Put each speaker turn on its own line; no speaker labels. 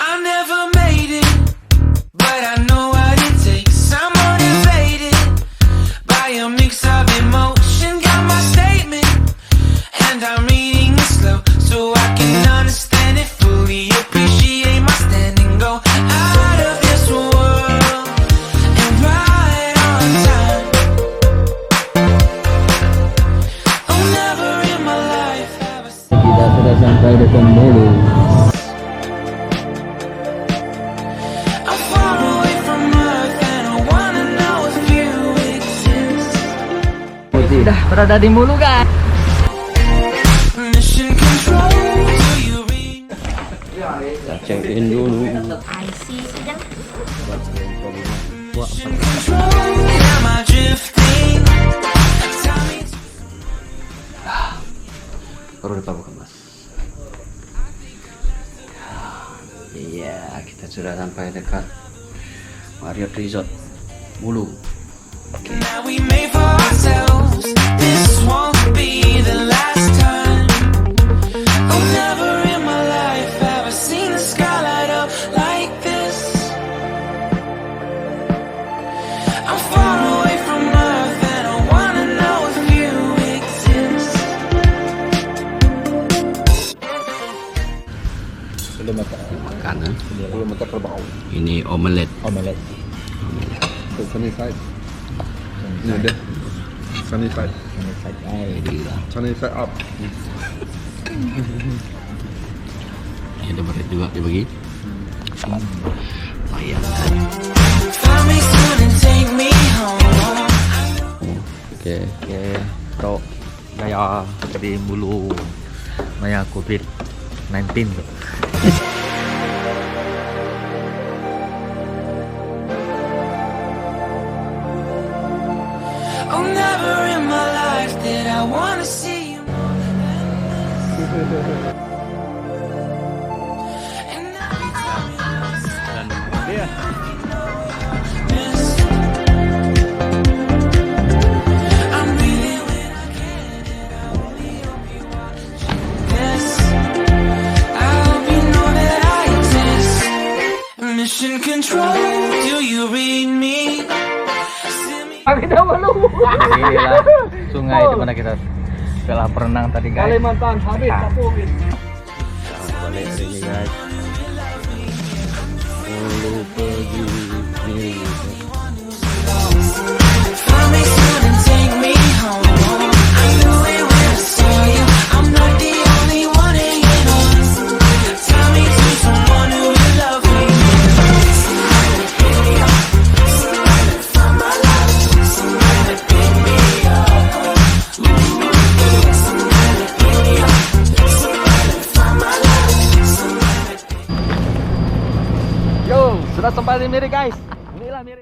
I never made it, but I know what it takes. I'm motivated by a mix of emotion. Got my statement, and I'm reading it slow so I can understand it fully. Appreciate my standing, go out of this world and right on time. Oh, never in my life have I seen.
Kita sudah sampai di Mulu.
I'm far away from Earth and I wanna know if you exist.
Sudah berada di Mulu, guys.
Mission control, do you read?
Kita check in dulu.
Mission control, am I drifting? Tell me.
Baru dipabukan, Mas. Iya, kita sudah sampai dekat Marriotts Resort Mulu.
Now we made for ourselves. This won't be the last time. Oh, never in my life have I seen the sky light up like this. I'm far away from Earth and I wanna know if you exist.
Makanan.
Belum terbau.
Ini omelet.
Omelet. Sunny side. Ini ada. Sunny side. Sunny side up.
Ini ada bread juga dibagi. Lumayan.
Find me soon and take me home.
Oke, bro. Gaya di Mulu. Maya COVID-19 tuh.
Oh, never in my life did I wanna see you more than this. And now you tell me I'm really when I can, and I only hope you watch this. I hope you know that I exist. Mission control, do you read me?
Kita Mulu. Gila, sungai di mana kita telah berenang tadi, guys.
Kalimantan habis kapungin.
Balik hari ini, guys. Mulu pergi Miri.
Find me soon and take me home. I knew it when I saw you. I'm not the only one hanging on. Tell me to someone who will love me. Somebody pick me up. Somebody find my love. Somebody pick me up. Somebody pick me up. Somebody find my love. Somebody pick me up.
Yo, sudah sampai di Miri, guys.